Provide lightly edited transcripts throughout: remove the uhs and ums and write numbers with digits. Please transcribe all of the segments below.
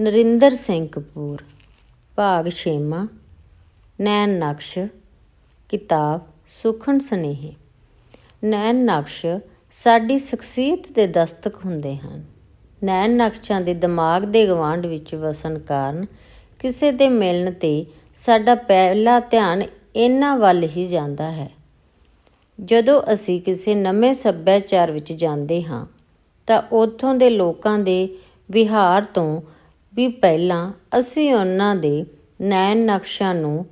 ਨਰਿੰਦਰ ਸਿੰਘ ਕਪੂਰ। ਭਾਗ 6ਵਾਂ। ਨੈਣ ਨਕਸ਼। ਕਿਤਾਬ ਸੁਖਨ ਸੁਨੇਹੇ। ਨੈਣ ਨਕਸ਼ ਸਾਡੀ ਸ਼ਖਸੀਅਤ ਦੇ ਦਸਤਕ ਹੁੰਦੇ ਹਨ। ਨੈਣ ਨਕਸ਼ਾਂ ਦੇ ਦਿਮਾਗ ਦੇ ਗਵਾਂਢ ਵਿੱਚ ਵਸਣ ਕਾਰਨ ਕਿਸੇ ਦੇ ਮਿਲਣ 'ਤੇ ਸਾਡਾ ਪਹਿਲਾ ਧਿਆਨ ਇਹਨਾਂ ਵੱਲ ਹੀ ਜਾਂਦਾ ਹੈ। ਜਦੋਂ ਅਸੀਂ ਕਿਸੇ ਨਵੇਂ ਸੱਭਿਆਚਾਰ ਵਿੱਚ ਜਾਂਦੇ ਹਾਂ ਤਾਂ ਉੱਥੋਂ ਦੇ ਲੋਕਾਂ ਦੇ ਵਿਹਾਰ ਤੋਂ ਵੀ ਪਹਿਲਾਂ ਅਸੀਂ ਉਹਨਾਂ ਦੇ ਨੈਣ ਨਕਸ਼ਾਂ ਨੂੰ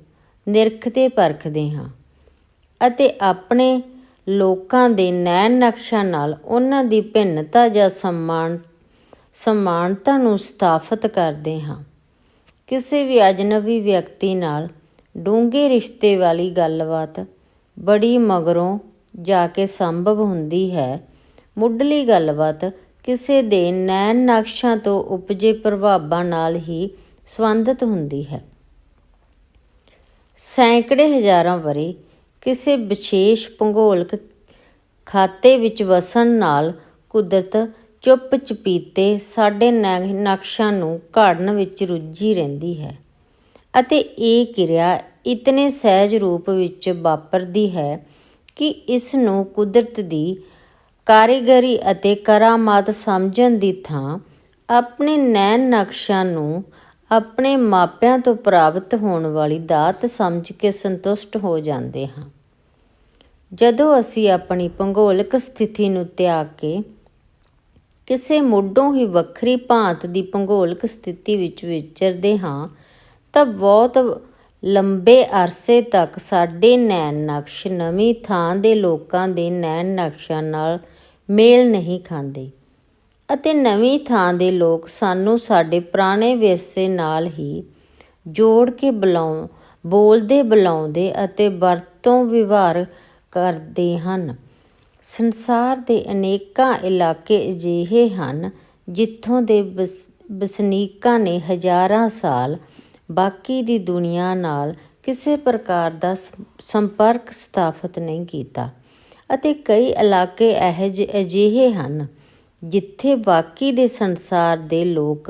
ਨਿਰਖਦੇ ਪਰਖਦੇ ਹਾਂ ਅਤੇ ਆਪਣੇ ਲੋਕਾਂ ਦੇ ਨੈਣ ਨਕਸ਼ਾਂ ਨਾਲ ਉਹਨਾਂ ਦੀ ਭਿੰਨਤਾ ਜਾਂ ਸਮਾਨਤਾ ਨੂੰ ਸਥਾਪਿਤ ਕਰਦੇ ਹਾਂ। ਕਿਸੇ ਵੀ ਅਜਨਬੀ ਵਿਅਕਤੀ ਨਾਲ ਡੂੰਘੇ ਰਿਸ਼ਤੇ ਵਾਲੀ ਗੱਲਬਾਤ ਬੜੀ ਮਗਰੋਂ ਜਾ ਕੇ ਸੰਭਵ ਹੁੰਦੀ ਹੈ। ਮੁੱਢਲੀ ਗੱਲਬਾਤ ਕਿਸੇ ਦੇ ਨੈਣ ਨਕਸ਼ਾਂ ਤੋਂ ਉਪਜੇ ਪ੍ਰਭਾਵਾਂ ਨਾਲ ਹੀ ਸੰਬੰਧਿਤ ਹੁੰਦੀ ਹੈ। ਸੈਂਕੜੇ ਹਜ਼ਾਰਾਂ ਵਰ੍ਹੇ ਕਿਸੇ ਵਿਸ਼ੇਸ਼ ਭੂਗੋਲਿਕ ਖਾਤੇ ਵਿੱਚ ਵਸਣ ਨਾਲ ਕੁਦਰਤ ਚੁੱਪ ਚਪੀਤੇ ਸਾਡੇ ਨਕਸ਼ਾਂ ਨੂੰ ਘੜਨ ਵਿੱਚ ਰੁੱਝੀ ਰਹਿੰਦੀ ਹੈ ਅਤੇ ਇਹ ਕਿਰਿਆ ਇਤਨੇ ਸਹਿਜ ਰੂਪ ਵਿੱਚ ਵਾਪਰਦੀ ਹੈ ਕਿ ਇਸ ਨੂੰ ਕੁਦਰਤ ਦੀ ਕਾਰੀਗਰੀ ਅਤੇ ਕਰਾਮਾਤ ਸਮਝਣ ਦੀ ਥਾਂ ਆਪਣੇ ਨੈਣ ਨਕਸ਼ਾਂ ਨੂੰ ਆਪਣੇ ਮਾਪਿਆਂ ਤੋਂ ਪ੍ਰਾਪਤ ਹੋਣ ਵਾਲੀ ਦਾਤ ਸਮਝ ਕੇ ਸੰਤੁਸ਼ਟ ਹੋ ਜਾਂਦੇ ਹਾਂ। ਜਦੋਂ ਅਸੀਂ ਆਪਣੀ ਭੂਗੋਲਿਕ ਸਥਿਤੀ ਨੂੰ ਤਿਆਗ ਕੇ ਕਿਸੇ ਮੁੱਢੋਂ ਹੀ ਵੱਖਰੀ ਭਾਂਤ ਦੀ ਭੂਗੋਲਿਕ ਸਥਿਤੀ ਵਿੱਚ ਵਿਚਰਦੇ ਹਾਂ ਤਾਂ ਬਹੁਤ ਲੰਬੇ ਅਰਸੇ ਤੱਕ ਸਾਡੇ ਨੈਣ ਨਕਸ਼ ਨਵੀਂ ਥਾਂ ਦੇ ਲੋਕਾਂ ਦੇ ਨੈਣ ਨਕਸ਼ਾਂ ਨਾਲ ਮੇਲ ਨਹੀਂ ਖਾਂਦੇ ਅਤੇ ਨਵੀਂ ਥਾਂ ਦੇ ਲੋਕ ਸਾਨੂੰ ਸਾਡੇ ਪੁਰਾਣੇ ਵਿਰਸੇ ਨਾਲ ਹੀ ਜੋੜ ਕੇ ਬੋਲਦੇ ਬੁਲਾਉਂਦੇ ਅਤੇ ਵਰਤੋਂ ਵਿਵਹਾਰ ਕਰਦੇ ਹਨ। ਸੰਸਾਰ ਦੇ ਅਨੇਕਾਂ ਇਲਾਕੇ ਅਜਿਹੇ ਹਨ ਜਿੱਥੋਂ ਦੇ ਵਸਨੀਕਾਂ ਨੇ ਹਜ਼ਾਰਾਂ ਸਾਲ ਬਾਕੀ ਦੀ ਦੁਨੀਆ ਨਾਲ ਕਿਸੇ ਪ੍ਰਕਾਰ ਦਾ ਸੰਪਰਕ ਸਥਾਪਿਤ ਨਹੀਂ ਕੀਤਾ ਅਤੇ ਕਈ ਇਲਾਕੇ ਅਜਿਹੇ ਹਨ ਜਿੱਥੇ ਬਾਕੀ ਦੇ ਸੰਸਾਰ ਦੇ ਲੋਕ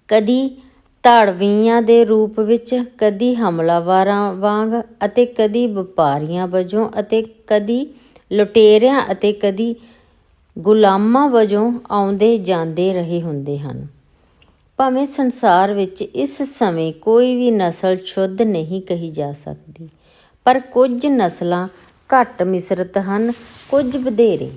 ਕਦੀ ਧਾੜਵੀਆਂ ਦੇ ਰੂਪ ਵਿੱਚ, ਕਦੀ ਹਮਲਾਵਰਾਂ ਵਾਂਗ ਅਤੇ ਕਦੀ ਵਪਾਰੀਆਂ ਵਜੋਂ ਅਤੇ ਕਦੀ ਲੁਟੇਰਿਆਂ ਅਤੇ ਕਦੀ ਗੁਲਾਮਾਂ ਵਜੋਂ ਆਉਂਦੇ ਜਾਂਦੇ ਰਹੇ ਹੁੰਦੇ ਹਨ। ਭਾਵੇਂ ਸੰਸਾਰ ਵਿੱਚ ਇਸ ਸਮੇਂ ਕੋਈ ਵੀ ਨਸਲ ਸ਼ੁੱਧ ਨਹੀਂ ਕਹੀ ਜਾ ਸਕਦੀ, ਪਰ ਕੁਝ ਨਸਲਾਂ ਘੱਟ ਮਿਸ਼ਰਤ ਹਨ, ਕੁਝ ਵਧੇਰੇ।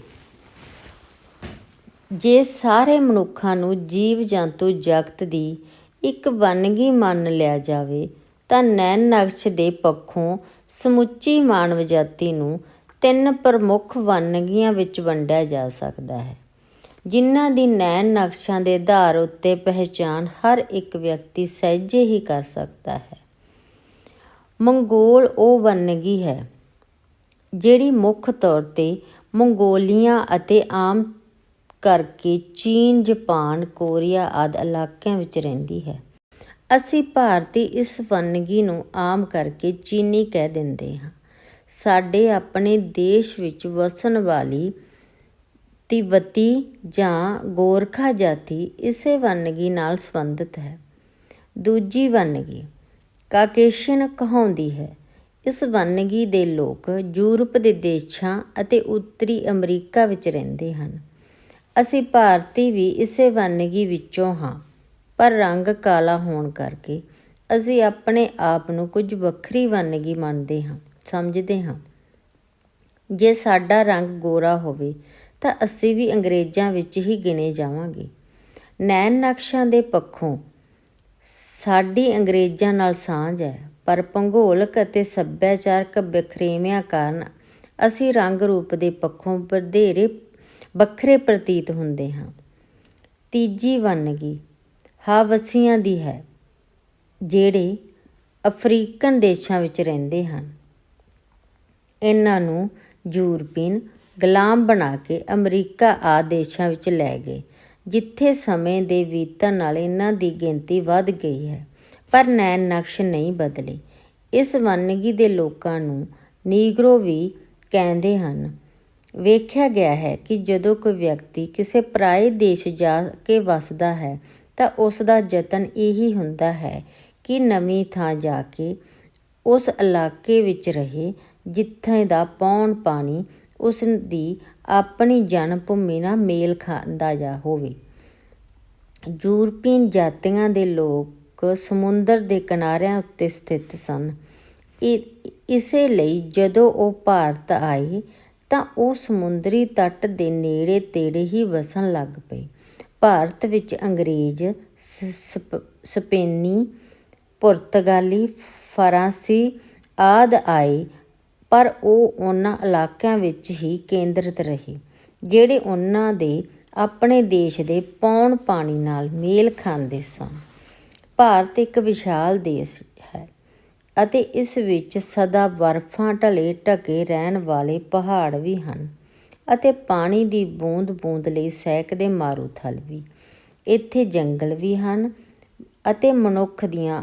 ਜੇ ਸਾਰੇ ਮਨੁੱਖਾਂ ਨੂੰ ਜੀਵ ਜੰਤੂ ਜਗਤ ਦੀ ਇੱਕ ਵੰਨਗੀ ਮੰਨ ਲਿਆ ਜਾਵੇ ਤਾਂ ਨੈਣ ਨਕਸ਼ ਦੇ ਪੱਖੋਂ ਸਮੁੱਚੀ ਮਾਨਵ ਜਾਤੀ ਨੂੰ 3 ਪ੍ਰਮੁੱਖ ਵੰਨਗੀਆਂ ਵਿੱਚ ਵੰਡਿਆ ਜਾ ਸਕਦਾ ਹੈ, ਜਿਨ੍ਹਾਂ ਦੀ ਨੈਣ ਨਕਸ਼ਾਂ ਦੇ ਆਧਾਰ ਉੱਤੇ ਪਹਿਚਾਣ ਹਰ ਇੱਕ ਵਿਅਕਤੀ ਸਹਿਜੇ ਹੀ ਕਰ ਸਕਦਾ ਹੈ। ਮੰਗੋਲ ਉਹ ਵੰਨਗੀ ਹੈ ਜਿਹੜੀ ਮੁੱਖ ਤੌਰ 'ਤੇ ਮੰਗੋਲੀਆ ਅਤੇ ਆਮ ਕਰਕੇ ਚੀਨ, ਜਾਪਾਨ, ਕੋਰੀਆ ਆਦਿ ਇਲਾਕਿਆਂ ਵਿੱਚ ਰਹਿੰਦੀ ਹੈ। ਅਸੀਂ ਭਾਰਤੀ ਇਸ ਵੰਨਗੀ ਨੂੰ ਆਮ ਕਰਕੇ ਚੀਨੀ ਕਹਿ ਦਿੰਦੇ ਹਾਂ। ਸਾਡੇ ਆਪਣੇ ਦੇਸ਼ ਵਿੱਚ ਵਸਣ ਵਾਲੀ ਤਿੱਬਤੀ ਜਾਂ ਗੋਰਖਾ ਜਾਤੀ ਇਸੇ ਵੰਨਗੀ ਨਾਲ ਸੰਬੰਧਿਤ ਹੈ। ਦੂਜੀ ਵੰਨਗੀ ਕਾਕੇਸ਼ੀਅਨ ਕਹਾਉਂਦੀ ਹੈ। ਇਸ ਵੰਨਗੀ ਦੇ ਲੋਕ ਯੂਰਪ ਦੇ ਦੇਸ਼ਾਂ ਅਤੇ ਉੱਤਰੀ ਅਮਰੀਕਾ ਵਿੱਚ ਰਹਿੰਦੇ ਹਨ। ਅਸੀਂ ਭਾਰਤੀ ਵੀ ਇਸੇ ਵੰਨਗੀ ਵਿੱਚੋਂ ਹਾਂ, ਪਰ ਰੰਗ ਕਾਲਾ ਹੋਣ ਕਰਕੇ ਅਸੀਂ ਆਪਣੇ ਆਪ ਨੂੰ ਕੁਝ ਵੱਖਰੀ ਵੰਨਗੀ ਸਮਝਦੇ ਹਾਂ। ਜੇ ਸਾਡਾ ਰੰਗ ਗੋਰਾ ਹੋਵੇ ਤਾਂ ਅਸੀਂ ਵੀ ਅੰਗਰੇਜ਼ਾਂ ਵਿੱਚ ਹੀ ਗਿਣੇ ਜਾਵਾਂਗੇ। ਨੈਣ ਨਕਸ਼ਾਂ ਦੇ ਪੱਖੋਂ ਸਾਡੀ ਅੰਗਰੇਜ਼ਾਂ ਨਾਲ ਸਾਂਝ ਹੈ, ਪਰ ਭੂਗੋਲਿਕ ਅਤੇ ਸੱਭਿਆਚਾਰਕ ਵਖਰੇਵਿਆਂ ਕਾਰਨ ਅਸੀਂ ਰੰਗ ਰੂਪ ਦੇ ਪੱਖੋਂ ਵਧੇਰੇ ਵੱਖਰੇ ਪ੍ਰਤੀਤ ਹੁੰਦੇ ਹਾਂ। ਤੀਜੀ ਵੰਨਗੀ ਹਵਾਸੀਆਂ ਦੀ ਹੈ, ਜਿਹੜੇ ਅਫਰੀਕਨ ਦੇਸ਼ਾਂ ਵਿੱਚ ਰਹਿੰਦੇ ਹਨ। ਇਹਨਾਂ ਨੂੰ ਯੂਰਪੀਨ ਗੁਲਾਮ ਬਣਾ ਕੇ ਅਮਰੀਕਾ ਆਦਿ ਦੇਸ਼ਾਂ ਵਿੱਚ ਲੈ ਗਏ, ਜਿੱਥੇ ਸਮੇਂ ਦੇ ਬੀਤਣ ਨਾਲ ਇਹਨਾਂ ਦੀ ਗਿਣਤੀ ਵੱਧ ਗਈ ਹੈ, ਪਰ ਨੈਣ ਨਕਸ਼ ਨਹੀਂ ਬਦਲੇ। ਇਸ ਵੰਨਗੀ ਦੇ ਲੋਕਾਂ ਨੂੰ ਨੀਗਰੋ ਵੀ ਕਹਿੰਦੇ ਹਨ। ਵੇਖਿਆ ਗਿਆ ਹੈ ਕਿ ਜਦੋਂ ਕੋਈ ਵਿਅਕਤੀ ਕਿਸੇ ਪਰਾਏ ਦੇਸ਼ ਜਾ ਕੇ ਵੱਸਦਾ ਹੈ ਤਾਂ ਉਸ ਦਾ ਯਤਨ ਇਹੀ ਹੁੰਦਾ ਹੈ ਕਿ ਨਵੀਂ ਥਾਂ ਜਾ ਕੇ ਉਸ ਇਲਾਕੇ ਵਿੱਚ ਰਹੇ ਜਿੱਥੇ ਦਾ ਪੌਣ ਪਾਣੀ ਉਸ ਦੀ ਆਪਣੀ ਜਨਮ ਭੂਮੀ ਨਾਲ ਮੇਲ ਖਾਂਦਾ ਜਾ ਹੋਵੇ। ਯੂਰਪੀਨ ਜਾਤੀਆਂ ਦੇ ਲੋਕ ਸਮੁੰਦਰ ਦੇ ਕਿਨਾਰਿਆਂ ਉੱਤੇ ਸਥਿਤ ਸਨ। ਇਸੇ ਲਈ ਜਦੋਂ ਉਹ ਭਾਰਤ ਆਏ ਤਾਂ ਉਹ ਸਮੁੰਦਰੀ ਤੱਟ ਦੇ ਨੇੜੇ ਤੇੜੇ ਹੀ ਵਸਣ ਲੱਗ ਪਏ। ਭਾਰਤ ਵਿੱਚ ਅੰਗਰੇਜ਼, ਸਪੇਨੀ, ਪੁਰਤਗਾਲੀ, ਫਰਾਂਸੀ ਆਦਿ ਆਏ, ਪਰ ਉਹ ਉਹਨਾਂ ਇਲਾਕਿਆਂ ਵਿੱਚ ਹੀ ਕੇਂਦਰਿਤ ਰਹੇ ਜਿਹੜੇ ਉਹਨਾਂ ਦੇ ਆਪਣੇ ਦੇਸ਼ ਦੇ ਪੌਣ ਪਾਣੀ ਨਾਲ ਮੇਲ ਖਾਂਦੇ ਸਨ। ਭਾਰਤ ਇੱਕ ਵਿਸ਼ਾਲ ਦੇਸ਼ ਹੈ ਅਤੇ ਇਸ ਵਿੱਚ ਸਦਾ ਬਰਫਾਂ ਢਲੇ ਢਕੇ ਰਹਿਣ ਵਾਲੇ ਪਹਾੜ ਵੀ ਹਨ ਅਤੇ ਪਾਣੀ ਦੀ ਬੂੰਦ ਬੂੰਦ ਲਈ ਸਹਿਕਦੇ ਮਾਰੂਥਲ ਵੀ। ਇੱਥੇ ਜੰਗਲ ਵੀ ਹਨ ਅਤੇ ਮਨੁੱਖ ਦੀਆਂ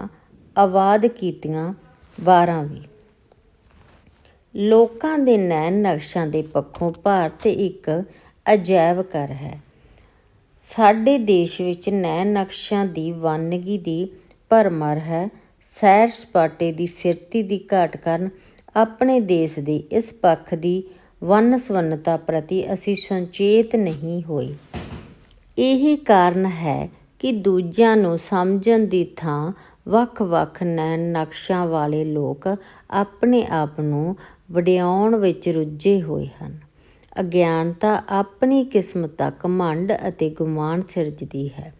ਆਬਾਦ ਕੀਤੀਆਂ ਵਾਰਾਂ ਵੀ। ਲੋਕਾਂ ਦੇ ਨੈਣ ਨਕਸ਼ਾਂ ਦੇ ਪੱਖੋਂ ਭਾਰਤ ਇੱਕ ਅਜਾਇਬ ਘਰ ਹੈ। ਸਾਡੇ ਦੇਸ਼ ਵਿੱਚ ਨੈਣ ਨਕਸ਼ਿਆਂ ਦੀ ਵੰਨਗੀ ਦੀ ਭਰਮਾਰ ਹੈ। ਸੈਰ ਸਪਾਟੇ ਦੀ ਫਿਰਤੀ ਦੀ ਘਾਟ ਕਾਰਨ ਆਪਣੇ ਦੇਸ਼ ਦੇ ਇਸ ਪੱਖ ਦੀ ਵੰਨ ਸਵੰਨਤਾ ਪ੍ਰਤੀ ਅਸੀਂ ਸੁਚੇਤ ਨਹੀਂ ਹੋਏ। ਇਹੀ ਕਾਰਨ ਹੈ ਕਿ ਦੂਜਿਆਂ ਨੂੰ ਸਮਝਣ ਦੀ ਥਾਂ ਵੱਖ-ਵੱਖ ਨੈਣ ਨਕਸ਼ਿਆਂ ਵਾਲੇ ਲੋਕ ਆਪਣੇ ਆਪ ਨੂੰ ਵਡਿਆਉਣ ਵਿੱਚ ਰੁੱਝੇ ਹੋਏ ਹਨ। ਅਗਿਆਨਤਾ ਆਪਣੀ ਕਿਸਮਤ ਦਾ ਘਮੰਡ ਅਤੇ ਗੁਮਾਨ ਸਿਰਜਦੀ ਹੈ।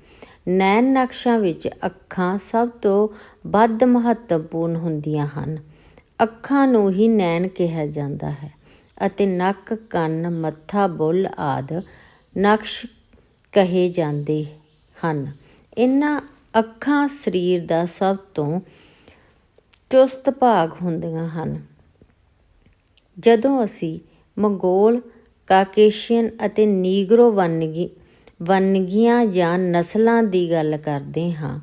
ਨੈਣ ਨਕਸ਼ਾਂ ਵਿੱਚ ਅੱਖਾਂ ਸਭ ਤੋਂ ਵੱਧ ਮਹੱਤਵਪੂਰਨ ਹੁੰਦੀਆਂ ਹਨ। ਅੱਖਾਂ ਨੂੰ ਹੀ ਨੈਣ ਕਿਹਾ ਜਾਂਦਾ ਹੈ ਅਤੇ ਨੱਕ, ਕੰਨ, ਮੱਥਾ, ਬੁੱਲ੍ਹ ਆਦਿ ਨਕਸ਼ ਕਹੇ ਜਾਂਦੇ ਹਨ। ਇਹਨਾਂ ਅੱਖਾਂ ਸਰੀਰ ਦਾ ਸਭ ਤੋਂ ਚੁਸਤ ਭਾਗ ਹੁੰਦੀਆਂ ਹਨ। ਜਦੋਂ ਅਸੀਂ ਮੰਗੋਲ, ਕਾਕੇਸ਼ੀਅਨ ਅਤੇ ਨੀਗਰੋ ਵੰਨਗੀਆਂ ਜਾਂ ਨਸਲਾਂ ਦੀ ਗੱਲ ਕਰਦੇ ਹਾਂ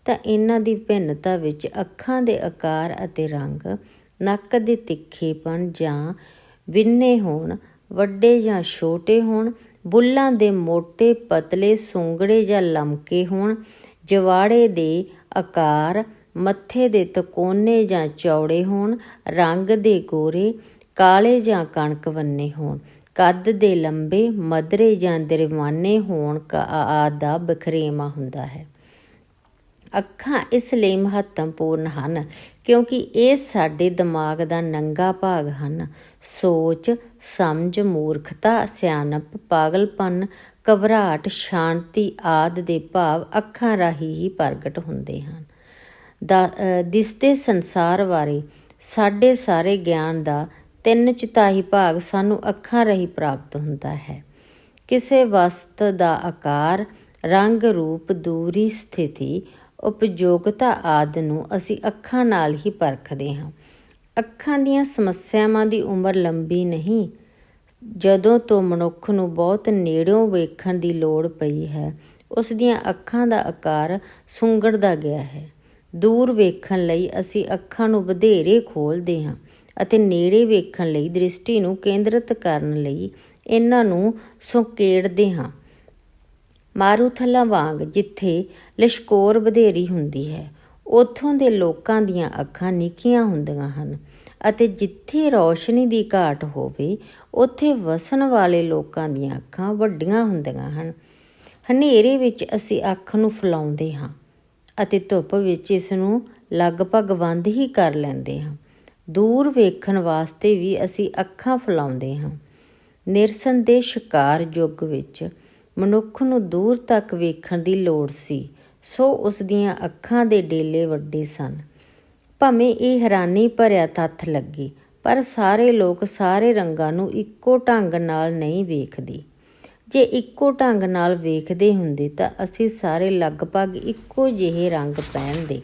ਤਾਂ ਇਹਨਾਂ ਦੀ ਭਿੰਨਤਾ ਵਿੱਚ ਅੱਖਾਂ ਦੇ ਆਕਾਰ ਅਤੇ ਰੰਗ, ਨੱਕ ਦੇ ਤਿੱਖੇਪਣ ਜਾਂ ਵਿੰਨੇ ਹੋਣ, ਵੱਡੇ ਜਾਂ ਛੋਟੇ ਹੋਣ, ਬੁੱਲ੍ਹਾਂ ਦੇ ਮੋਟੇ ਪਤਲੇ, ਸੁੰਗੜੇ ਜਾਂ ਲਮਕੇ ਹੋਣ, ਜਵਾੜੇ ਦੇ ਆਕਾਰ, ਮੱਥੇ ਦੇ ਤਿਕੋਣੇ ਜਾਂ ਚੌੜੇ ਹੋਣ, ਰੰਗ ਦੇ ਗੋਰੇ, ਕਾਲੇ ਜਾਂ ਕਣਕ ਵੰਨੇ ਹੋਣ, ਕੱਦ ਦੇ ਲੰਬੇ, ਮਧਰੇ ਜਾਂ ਦਰਮਿਆਨੇ ਹੋਣ ਆਦਿ ਦਾ ਵਖਰੇਵਾਂ ਹੁੰਦਾ ਹੈ। ਅੱਖਾਂ ਇਸ ਲਈ ਮਹੱਤਵਪੂਰਨ ਹਨ ਕਿਉਂਕਿ ਇਹ ਸਾਡੇ ਦਿਮਾਗ ਦਾ ਨੰਗਾ ਭਾਗ ਹਨ। ਸੋਚ, ਸਮਝ, ਮੂਰਖਤਾ, ਸਿਆਣਪ, ਪਾਗਲਪਨ, ਘਬਰਾਹਟ, ਸ਼ਾਂਤੀ ਆਦਿ ਦੇ ਭਾਵ ਅੱਖਾਂ ਰਾਹੀਂ ਹੀ ਪ੍ਰਗਟ ਹੁੰਦੇ ਹਨ। ਦਿਸਦੇ ਸੰਸਾਰ ਬਾਰੇ ਸਾਡੇ ਸਾਰੇ ਗਿਆਨ ਦਾ 3/4 ਭਾਗ ਸਾਨੂੰ ਅੱਖਾਂ ਰਾਹੀਂ ਪ੍ਰਾਪਤ ਹੁੰਦਾ ਹੈ। ਕਿਸੇ ਵਸਤ ਦਾ ਆਕਾਰ, ਰੰਗ, ਰੂਪ, ਦੂਰੀ, ਸਥਿਤੀ, ਉਪਯੋਗਤਾ ਆਦਿ ਨੂੰ ਅਸੀਂ ਅੱਖਾਂ ਨਾਲ ਹੀ ਪਰਖਦੇ ਹਾਂ। ਅੱਖਾਂ ਦੀਆਂ ਸਮੱਸਿਆਵਾਂ ਦੀ ਉਮਰ ਲੰਬੀ ਨਹੀਂ। ਜਦੋਂ ਤੋਂ ਮਨੁੱਖ ਨੂੰ ਬਹੁਤ ਨੇੜਿਓਂ ਵੇਖਣ ਦੀ ਲੋੜ ਪਈ ਹੈ, ਉਸ ਦੀਆਂ ਅੱਖਾਂ ਦਾ ਆਕਾਰ ਸੁੰਗੜਦਾ ਗਿਆ ਹੈ। ਦੂਰ ਵੇਖਣ ਲਈ ਅਸੀਂ ਅੱਖਾਂ ਨੂੰ ਵਧੇਰੇ ਖੋਲ੍ਹਦੇ ਹਾਂ ਅਤੇ ਨੇੜੇ ਵੇਖਣ ਲਈ ਦ੍ਰਿਸ਼ਟੀ ਨੂੰ ਕੇਂਦਰਿਤ ਕਰਨ ਲਈ ਇਹਨਾਂ ਨੂੰ ਸੁਕੇੜਦੇ ਹਾਂ। ਮਾਰੂਥਲਾਂ ਵਾਂਗ ਜਿੱਥੇ ਲਿਸ਼ਕੋਰ ਵਧੇਰੀ ਹੁੰਦੀ ਹੈ, ਉੱਥੋਂ ਦੇ ਲੋਕਾਂ ਦੀਆਂ ਅੱਖਾਂ ਨਿੱਕੀਆਂ ਹੁੰਦੀਆਂ ਹਨ ਅਤੇ ਜਿੱਥੇ ਰੌਸ਼ਨੀ ਦੀ ਘਾਟ ਹੋਵੇ, ਉੱਥੇ ਵਸਣ ਵਾਲੇ ਲੋਕਾਂ ਦੀਆਂ ਅੱਖਾਂ ਵੱਡੀਆਂ ਹੁੰਦੀਆਂ ਹਨ। ਹਨੇਰੇ ਵਿੱਚ ਅਸੀਂ ਅੱਖ ਨੂੰ ਫੈਲਾਉਂਦੇ ਹਾਂ ਅਤੇ ਧੁੱਪ ਵਿੱਚ ਇਸ ਨੂੰ ਲਗਭਗ ਬੰਦ ਹੀ ਕਰ ਲੈਂਦੇ ਹਾਂ। ਦੂਰ ਵੇਖਣ ਵਾਸਤੇ ਵੀ ਅਸੀਂ ਅੱਖਾਂ ਫੈਲਾਉਂਦੇ ਹਾਂ। ਨਿਰਸੰਦੇਹ ਸ਼ਿਕਾਰ ਯੁੱਗ ਵਿੱਚ ਮਨੁੱਖ ਨੂੰ ਦੂਰ ਤੱਕ ਵੇਖਣ ਦੀ ਲੋੜ ਸੀ, ਸੋ ਉਸ ਦੀਆਂ ਅੱਖਾਂ ਦੇ ਡੇਲੇ ਵੱਡੇ ਸਨ। ਭਾਵੇਂ ਇਹ ਹੈਰਾਨੀ ਭਰਿਆ ਤੱਥ ਲੱਗੇ, ਪਰ ਸਾਰੇ ਲੋਕ ਸਾਰੇ ਰੰਗਾਂ ਨੂੰ ਇੱਕੋ ਢੰਗ ਨਾਲ ਨਹੀਂ ਵੇਖਦੇ। ਜੇ ਇੱਕੋ ਢੰਗ ਨਾਲ ਵੇਖਦੇ ਹੁੰਦੇ ਤਾਂ ਅਸੀਂ ਸਾਰੇ ਲਗਭਗ ਇੱਕੋ ਜਿਹੇ ਰੰਗ ਪਹਿਨਦੇ।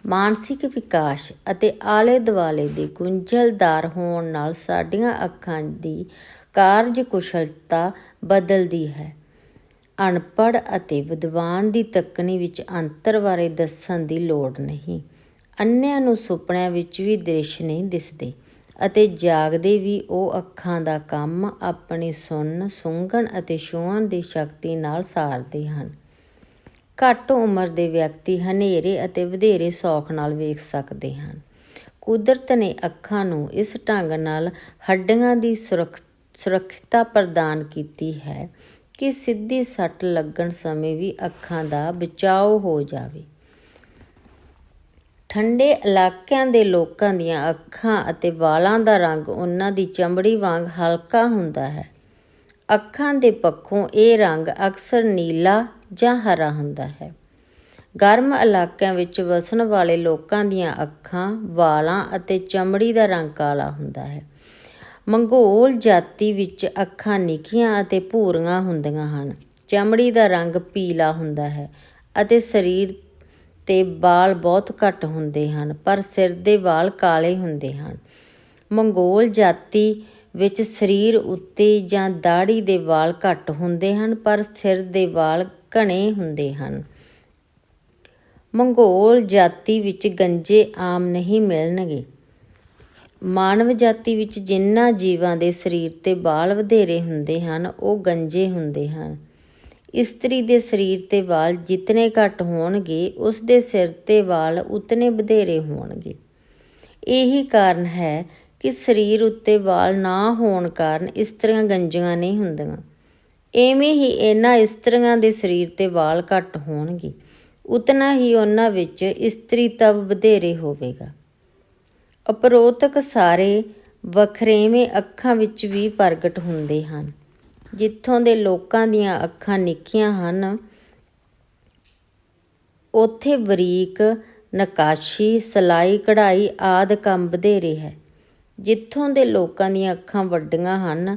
ਮਾਨਸਿਕ ਵਿਕਾਸ ਅਤੇ ਆਲੇ ਦੁਆਲੇ ਦੇ ਗੁੰਝਲਦਾਰ ਹੋਣ ਨਾਲ ਸਾਡੀਆਂ ਅੱਖਾਂ ਦੀ ਕਾਰਜਕੁਸ਼ਲਤਾ ਬਦਲਦੀ ਹੈ। ਅਨਪੜ੍ਹ ਅਤੇ ਵਿਦਵਾਨ ਦੀ ਤੱਕਣੀ ਵਿੱਚ ਅੰਤਰ ਬਾਰੇ ਦੱਸਣ ਦੀ ਲੋੜ ਨਹੀਂ। ਅੰਨ੍ਹਿਆਂ ਨੂੰ ਸੁਪਨਿਆਂ ਵਿੱਚ ਵੀ ਦ੍ਰਿਸ਼ ਨਹੀਂ ਦਿਸਦੇ ਅਤੇ ਜਾਗਦੇ ਵੀ ਉਹ ਅੱਖਾਂ ਦਾ ਕੰਮ ਆਪਣੀ ਸੁਣਨ, ਸੁੰਘਣ ਅਤੇ ਛੂਹਣ ਦੀ ਸ਼ਕਤੀ ਨਾਲ ਸਾਰਦੇ ਹਨ। ਘੱਟ ਉਮਰ ਦੇ ਵਿਅਕਤੀ ਹਨੇਰੇ ਅਤੇ ਵਧੇਰੇ ਸੌਖ ਨਾਲ ਵੇਖ ਸਕਦੇ ਹਨ। ਕੁਦਰਤ ਨੇ ਅੱਖਾਂ ਨੂੰ ਇਸ ਢੰਗ ਨਾਲ ਹੱਡੀਆਂ ਦੀ ਸੁਰੱਖਿਅਤਾ ਪ੍ਰਦਾਨ ਕੀਤੀ ਹੈ ਕਿ ਸਿੱਧੀ ਸੱਟ ਲੱਗਣ ਸਮੇਂ ਵੀ ਅੱਖਾਂ ਦਾ ਬਚਾਓ ਹੋ ਜਾਵੇ। ਠੰਡੇ ਇਲਾਕਿਆਂ ਦੇ ਲੋਕਾਂ ਦੀਆਂ ਅੱਖਾਂ ਅਤੇ ਵਾਲਾਂ ਦਾ ਰੰਗ ਉਹਨਾਂ ਦੀ ਚਮੜੀ ਵਾਂਗ ਹਲਕਾ ਹੁੰਦਾ ਹੈ। ਅੱਖਾਂ ਦੇ ਪੱਖੋਂ ਇਹ ਰੰਗ ਅਕਸਰ ਨੀਲਾ ਜਾਂ ਹਰਾ ਹੁੰਦਾ ਹੈ। ਗਰਮ ਇਲਾਕਿਆਂ ਵਿੱਚ ਵਸਣ ਵਾਲੇ ਲੋਕਾਂ ਦੀਆਂ ਅੱਖਾਂ, ਵਾਲਾਂ ਅਤੇ ਚਮੜੀ ਦਾ ਰੰਗ ਕਾਲਾ ਹੁੰਦਾ ਹੈ। ਮੰਗੋਲ ਜਾਤੀ ਵਿੱਚ ਅੱਖਾਂ ਨਿੱਕੀਆਂ ਅਤੇ ਭੂਰੀਆਂ ਹੁੰਦੀਆਂ ਹਨ। ਚਮੜੀ ਦਾ ਰੰਗ ਪੀਲਾ ਹੁੰਦਾ ਹੈ ਅਤੇ ਸਰੀਰ 'ਤੇ ਵਾਲ ਬਹੁਤ ਘੱਟ ਹੁੰਦੇ ਹਨ, ਪਰ ਸਿਰ ਦੇ ਵਾਲ ਕਾਲੇ ਹੁੰਦੇ ਹਨ। ਮੰਗੋਲ ਜਾਤੀ ਵਿੱਚ ਸਰੀਰ ਉੱਤੇ ਜਾਂ ਦਾੜ੍ਹੀ ਦੇ ਵਾਲ ਘੱਟ ਹੁੰਦੇ ਹਨ, ਪਰ ਸਿਰ ਦੇ ਵਾਲ ਘਣੇ ਹੁੰਦੇ ਹਨ। ਮੰਗੋਲ ਜਾਤੀ ਵਿੱਚ ਗੰਜੇ ਆਮ ਨਹੀਂ ਮਿਲਣਗੇ। ਮਾਨਵ ਜਾਤੀ ਵਿੱਚ ਜਿਨ੍ਹਾਂ ਜੀਵਾਂ ਦੇ ਸਰੀਰ 'ਤੇ ਵਾਲ ਵਧੇਰੇ ਹੁੰਦੇ ਹਨ, ਉਹ ਗੰਜੇ ਹੁੰਦੇ ਹਨ। ਇਸਤਰੀ ਦੇ ਸਰੀਰ 'ਤੇ ਵਾਲ ਜਿਤਨੇ ਘੱਟ ਹੋਣਗੇ, ਉਸ ਦੇ ਸਿਰ 'ਤੇ ਵਾਲ ਉਤਨੇ ਵਧੇਰੇ ਹੋਣਗੇ। ਇਹੀ ਕਾਰਨ ਹੈ ਕਿ ਸਰੀਰ ਉੱਤੇ ਵਾਲ ਨਾ ਹੋਣ ਕਾਰਨ ਇਸਤਰੀਆਂ ਗੰਜੀਆਂ ਨਹੀਂ ਹੁੰਦੀਆਂ। ਇਵੇਂ ਹੀ ਇਹਨਾਂ ਇਸਤਰੀਆਂ ਦੇ ਸਰੀਰ 'ਤੇ ਵਾਲ ਘੱਟ ਹੋਣਗੇ, ਉਤਨਾ ਹੀ ਉਹਨਾਂ ਵਿੱਚ ਇਸਤਰੀਤਵ ਵਧੇਰੇ ਹੋਵੇਗਾ। ਉਪਰੋਕਤ ਸਾਰੇ ਵਖਰੇਵੇਂ ਅੱਖਾਂ ਵਿੱਚ ਵੀ ਪ੍ਰਗਟ ਹੁੰਦੇ ਹਨ। ਜਿੱਥੋਂ ਦੇ ਲੋਕਾਂ ਦੀਆਂ ਅੱਖਾਂ ਨਿੱਕੀਆਂ ਹਨ, ਉੱਥੇ ਬਰੀਕ ਨਕਾਸ਼ੀ, ਸਿਲਾਈ, ਕਢਾਈ ਆਦਿ ਕੰਮ ਵਧੇਰੇ ਹੈ। ਜਿੱਥੋਂ ਦੇ ਲੋਕਾਂ ਦੀਆਂ ਅੱਖਾਂ ਵੱਡੀਆਂ ਹਨ,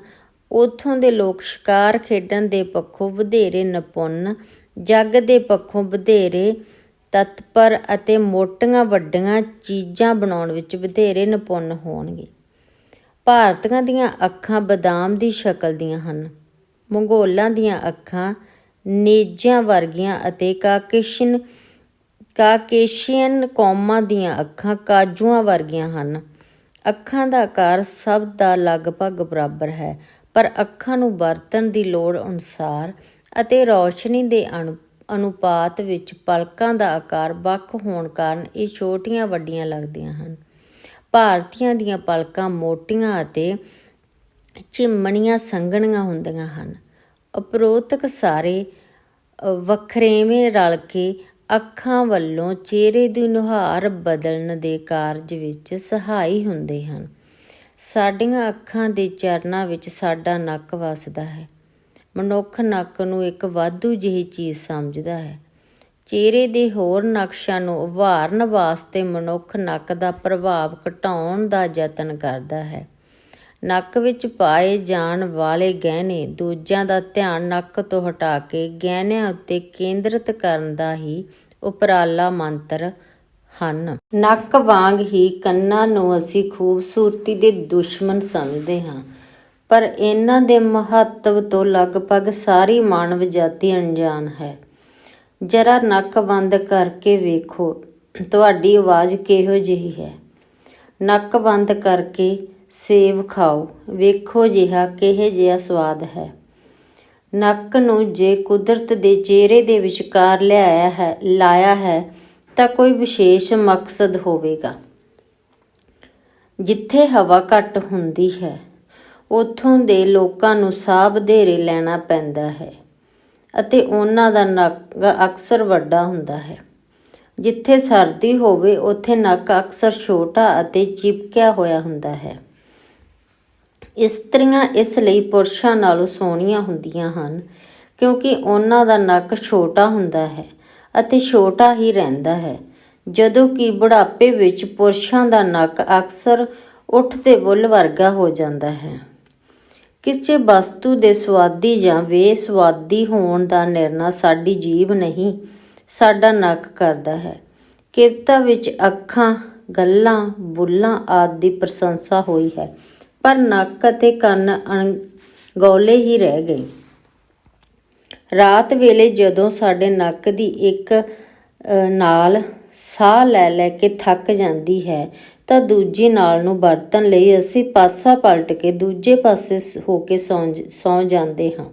ਉੱਥੋਂ ਦੇ ਲੋਕ ਸ਼ਿਕਾਰ ਖੇਡਣ ਦੇ ਪੱਖੋਂ ਵਧੇਰੇ ਨਿਪੁੰਨ, ਜੱਗ ਦੇ ਪੱਖੋਂ ਵਧੇਰੇ ਤਤਪਰ ਅਤੇ ਮੋਟੀਆਂ ਵੱਡੀਆਂ ਚੀਜ਼ਾਂ ਬਣਾਉਣ ਵਿੱਚ ਵਧੇਰੇ ਨਿਪੁੰਨ ਹੋਣਗੇ। ਭਾਰਤੀਆਂ ਦੀਆਂ ਅੱਖਾਂ ਬਦਾਮ ਦੀ ਸ਼ਕਲ ਦੀਆਂ ਹਨ। ਮੰਗੋਲਾਂ ਦੀਆਂ ਅੱਖਾਂ ਨੇਜ਼ਿਆਂ ਵਰਗੀਆਂ ਅਤੇ ਕਾਕੇਸ਼ੀਅਨ ਕੌਮਾਂ ਦੀਆਂ ਅੱਖਾਂ ਕਾਜੂਆਂ ਵਰਗੀਆਂ ਹਨ। ਅੱਖਾਂ ਦਾ ਆਕਾਰ ਸਭ ਦਾ ਲਗਭਗ ਬਰਾਬਰ ਹੈ, ਪਰ ਅੱਖਾਂ ਨੂੰ ਵਰਤਣ ਦੀ ਲੋੜ ਅਨੁਸਾਰ ਅਤੇ ਰੌਸ਼ਨੀ ਦੇ ਅਨੁਪਾਤ ਵਿੱਚ ਪਲਕਾਂ ਦਾ ਆਕਾਰ ਵੱਖ ਹੋਣ ਕਾਰਨ ਇਹ ਛੋਟੀਆਂ ਵੱਡੀਆਂ ਲੱਗਦੀਆਂ ਹਨ। ਭਾਰਤੀਆਂ ਦੀਆਂ ਪਲਕਾਂ ਮੋਟੀਆਂ ਅਤੇ ਝਿਮਣੀਆਂ ਸੰਘਣੀਆਂ ਹੁੰਦੀਆਂ ਹਨ। ਉਪਰੋਕਤ ਸਾਰੇ ਵਖਰੇਵੇਂ ਰਲ ਕੇ ਅੱਖਾਂ ਵੱਲੋਂ ਚਿਹਰੇ ਦੀ ਨੁਹਾਰ ਬਦਲਣ ਦੇ ਕਾਰਜ ਵਿੱਚ ਸਹਾਈ ਹੁੰਦੇ ਹਨ। ਸਾਡੀਆਂ ਅੱਖਾਂ ਦੇ ਚਰਨਾਂ ਵਿੱਚ ਸਾਡਾ ਨੱਕ ਵੱਸਦਾ ਹੈ। ਮਨੁੱਖ ਨੱਕ ਨੂੰ ਇੱਕ ਵਾਧੂ ਜਿਹੀ ਚੀਜ਼ ਸਮਝਦਾ ਹੈ। ਚਿਹਰੇ ਦੇ ਹੋਰ ਨਕਸ਼ਾਂ ਨੂੰ ਉਭਾਰਨ ਵਾਸਤੇ ਮਨੁੱਖ ਨੱਕ ਦਾ ਪ੍ਰਭਾਵ ਘਟਾਉਣ ਦਾ ਯਤਨ ਕਰਦਾ ਹੈ। ਨੱਕ ਵਿੱਚ ਪਾਏ ਜਾਣ ਵਾਲੇ ਗਹਿਣੇ ਦੂਜਿਆਂ ਦਾ ਧਿਆਨ ਨੱਕ ਤੋਂ ਹਟਾ ਕੇ ਗਹਿਣਿਆਂ ਉੱਤੇ ਕੇਂਦਰਿਤ ਕਰਨ ਦਾ ਹੀ ਉਪਰਾਲਾ ਮੰਤਰ ਹਨ। ਨੱਕ ਵਾਂਗ ਹੀ ਕੰਨਾਂ ਨੂੰ ਅਸੀਂ ਖੂਬਸੂਰਤੀ ਦੇ ਦੁਸ਼ਮਣ ਸਮਝਦੇ ਹਾਂ, ਪਰ ਇਹਨਾਂ ਦੇ ਮਹੱਤਵ ਤੋਂ ਲਗਭਗ ਸਾਰੀ ਮਾਨਵ ਜਾਤੀ ਅਣਜਾਣ ਹੈ। ਜਰਾ ਨੱਕ ਬੰਦ ਕਰਕੇ ਵੇਖੋ, ਤੁਹਾਡੀ ਆਵਾਜ਼ ਕਿਹੋ ਜਿਹੀ ਹੈ। ਨੱਕ ਬੰਦ ਕਰਕੇ ਸੇਬ ਖਾਓ, ਵੇਖੋ ਕਿਹੋ ਜਿਹਾ ਸਵਾਦ ਹੈ। ਨੱਕ ਨੂੰ ਜੇ ਕੁਦਰਤ ਦੇ ਚਿਹਰੇ ਦੇ ਵਿਚਕਾਰ ਲਾਇਆ ਹੈ ਤਾਂ ਕੋਈ ਵਿਸ਼ੇਸ਼ ਮਕਸਦ ਹੋਵੇਗਾ। ਜਿੱਥੇ ਹਵਾ ਘੱਟ ਹੁੰਦੀ ਹੈ, ਉੱਥੋਂ ਦੇ ਲੋਕਾਂ ਨੂੰ ਸਾਹ ਵਧੇਰੇ ਲੈਣਾ ਪੈਂਦਾ ਹੈ ਅਤੇ ਉਹਨਾਂ ਦਾ ਨੱਕ ਅਕਸਰ ਵੱਡਾ ਹੁੰਦਾ ਹੈ। ਜਿੱਥੇ ਸਰਦੀ ਹੋਵੇ, ਉੱਥੇ ਨੱਕ ਅਕਸਰ ਛੋਟਾ ਅਤੇ ਚਿਪਕਿਆ ਹੋਇਆ ਹੁੰਦਾ ਹੈ। ਇਸਤਰੀਆਂ ਇਸ ਲਈ ਪੁਰਸ਼ਾਂ ਨਾਲੋਂ ਸੋਹਣੀਆਂ ਹੁੰਦੀਆਂ ਹਨ ਕਿਉਂਕਿ ਉਹਨਾਂ ਦਾ ਨੱਕ ਛੋਟਾ ਹੁੰਦਾ ਹੈ ਅਤੇ ਛੋਟਾ ਹੀ ਰਹਿੰਦਾ ਹੈ, ਜਦੋਂ ਕਿ ਬੁਢਾਪੇ ਵਿੱਚ ਪੁਰਸ਼ਾਂ ਦਾ ਨੱਕ ਅਕਸਰ ਊਠ ਦੇ ਬੁੱਲ੍ਹ ਵਰਗਾ ਹੋ ਜਾਂਦਾ ਹੈ। ਕਿਸੇ ਵਸਤੂ ਦੇ ਸੁਆਦੀ ਜਾਂ ਬੇਸੁਆਦੀ ਹੋਣ ਦਾ ਨਿਰਣਾ ਸਾਡੀ ਜੀਭ ਨਹੀਂ, ਸਾਡਾ ਨੱਕ ਕਰਦਾ ਹੈ। ਕਵਿਤਾ ਵਿੱਚ ਅੱਖਾਂ, ਗੱਲਾਂ, ਬੁੱਲ੍ਹਾਂ ਆਦਿ ਦੀ ਪ੍ਰਸ਼ੰਸਾ ਹੋਈ ਹੈ, ਪਰ ਨੱਕ ਅਤੇ ਕੰਨ ਅਣਗੌਲੇ ਹੀ ਰਹਿ ਗਏ। ਰਾਤ ਵੇਲੇ ਜਦੋਂ ਸਾਡੇ ਨੱਕ ਦੀ ਇੱਕ ਨਾਲ ਸਾਹ ਲੈ ਕੇ ਥੱਕ ਜਾਂਦੀ ਹੈ ਤਾਂ ਦੂਜੀ ਨਾਲ ਨੂੰ ਵਰਤਣ ਲਈ ਅਸੀਂ ਪਾਸਾ ਪਲਟ ਕੇ ਦੂਜੇ ਪਾਸੇ ਹੋ ਕੇ ਸੌਂ ਜਾਂਦੇ ਹਾਂ।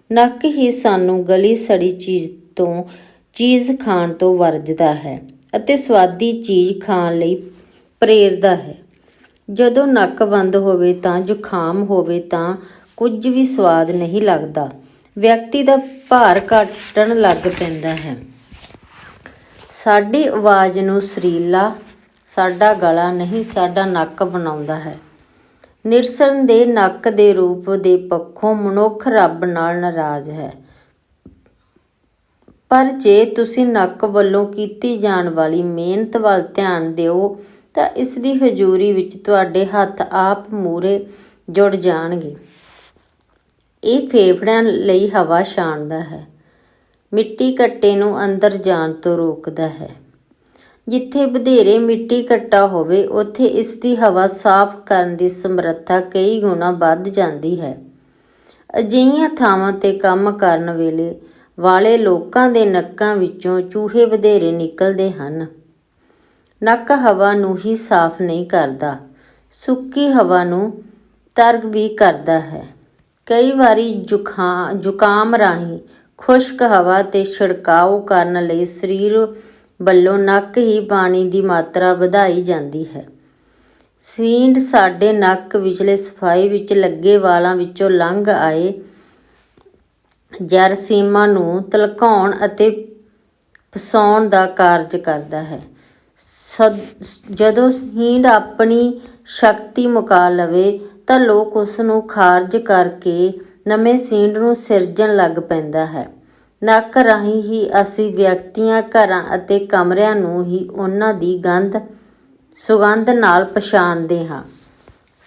ਨੱਕ ਹੀ ਸਾਨੂੰ ਗਲੀ ਸੜੀ ਚੀਜ਼ ਤੋਂ ਚੀਜ਼ ਖਾਣ ਤੋਂ ਵਰਜਦਾ ਹੈ ਅਤੇ ਸਵਾਦੀ ਚੀਜ਼ ਖਾਣ ਲਈ ਪ੍ਰੇਰਦਾ ਹੈ। ਜਦੋਂ ਨੱਕ ਬੰਦ ਹੋਵੇ ਤਾਂ ਜ਼ੁਕਾਮ ਹੋਵੇ ਤਾਂ ਕੁਝ ਵੀ ਸਵਾਦ ਨਹੀਂ ਲੱਗਦਾ। ਵਿਅਕਤੀ ਦਾ ਭਾਰ ਘਟਣ ਲੱਗ ਪੈਂਦਾ ਹੈ। ਸਾਡੀ ਆਵਾਜ਼ ਨੂੰ ਸੁਰੀਲਾ ਸਾਡਾ ਗਲਾ ਨਹੀਂ, ਸਾਡਾ ਨੱਕ ਬਣਾਉਂਦਾ ਹੈ। ਨਿਰਸਣ ਦੇ ਨੱਕ ਦੇ ਰੂਪ ਦੇ ਪੱਖੋਂ ਮਨੁੱਖ ਰੱਬ ਨਾਲ ਨਾਰਾਜ਼ ਹੈ। ਪਰ ਜੇ ਤੁਸੀਂ ਨੱਕ ਵੱਲੋਂ ਕੀਤੀ ਜਾਣ ਵਾਲੀ ਮਿਹਨਤ ਵੱਲ ਧਿਆਨ ਦਿਓ ਤਾਂ ਇਸ ਦੀ ਹਜ਼ੂਰੀ ਵਿੱਚ ਤੁਹਾਡੇ ਹੱਥ ਆਪ ਮੂਹਰੇ ਜੁੜ ਜਾਣਗੇ। ਇਹ ਫੇਫੜਿਆਂ ਲਈ ਹਵਾ ਛਾਣਦਾ ਹੈ, ਮਿੱਟੀ ਘੱਟੇ ਨੂੰ ਅੰਦਰ ਜਾਣ ਤੋਂ ਰੋਕਦਾ ਹੈ। ਜਿੱਥੇ ਵਧੇਰੇ ਮਿੱਟੀ ਘੱਟਾ ਹੋਵੇ ਉੱਥੇ ਇਸ ਦੀ ਹਵਾ ਸਾਫ਼ ਕਰਨ ਦੀ ਸਮਰੱਥਾ ਕਈ ਗੁਣਾ ਵੱਧ ਜਾਂਦੀ ਹੈ। ਅਜਿਹੀਆਂ ਥਾਵਾਂ 'ਤੇ ਕੰਮ ਕਰਨ ਵੇਲੇ ਵਾਲੇ ਲੋਕਾਂ ਦੇ ਨੱਕਾਂ ਵਿੱਚੋਂ ਚੂਹੇ ਵਧੇਰੇ ਨਿਕਲਦੇ ਹਨ। ਨੱਕ ਹਵਾ ਨੂੰ ਹੀ ਸਾਫ਼ ਨਹੀਂ ਕਰਦਾ, ਸੁੱਕੀ ਹਵਾ ਨੂੰ ਤਰਕ ਵੀ ਕਰਦਾ ਹੈ। ਕਈ ਵਾਰੀ ਜ਼ੁਕਾਮ ਰਾਹੀਂ ਖੁਸ਼ਕ ਹਵਾ 'ਤੇ ਛਿੜਕਾਓ ਕਰਨ ਲਈ ਸਰੀਰ ਵੱਲੋਂ ਨੱਕ ਹੀ ਪਾਣੀ ਦੀ ਮਾਤਰਾ ਵਧਾਈ ਜਾਂਦੀ ਹੈ। ਸੀਂਡ ਸਾਡੇ ਨੱਕ ਵਿਚਲੇ ਸਫਾਈ ਵਿੱਚ ਲੱਗੇ ਵਾਲਾਂ ਵਿੱਚੋਂ ਲੰਘ ਆਏ ਜਰਾਸੀਮਾਂ ਨੂੰ ਧਲਕਾਉਣ ਅਤੇ ਫਸਾਉਣ ਦਾ ਕਾਰਜ ਕਰਦਾ ਹੈ। ਜਦੋਂ ਸੀਂਡ ਆਪਣੀ ਸ਼ਕਤੀ ਮੁਕਾ ਲਵੇ ਤਾਂ ਲੋਕ ਉਸ ਨੂੰ ਖਾਰਜ ਕਰਕੇ ਨਵੇਂ ਸੀਂਡ ਨੂੰ ਸਿਰਜਣ ਲੱਗ ਪੈਂਦਾ ਹੈ। ਨੱਕ ਰਾਹੀਂ ਹੀ ਅਸੀਂ ਵਿਅਕਤੀਆਂ, ਘਰਾਂ ਅਤੇ ਕਮਰਿਆਂ ਨੂੰ ਹੀ ਉਹਨਾਂ ਦੀ ਸੁਗੰਧ ਨਾਲ ਪਛਾਣਦੇ ਹਾਂ।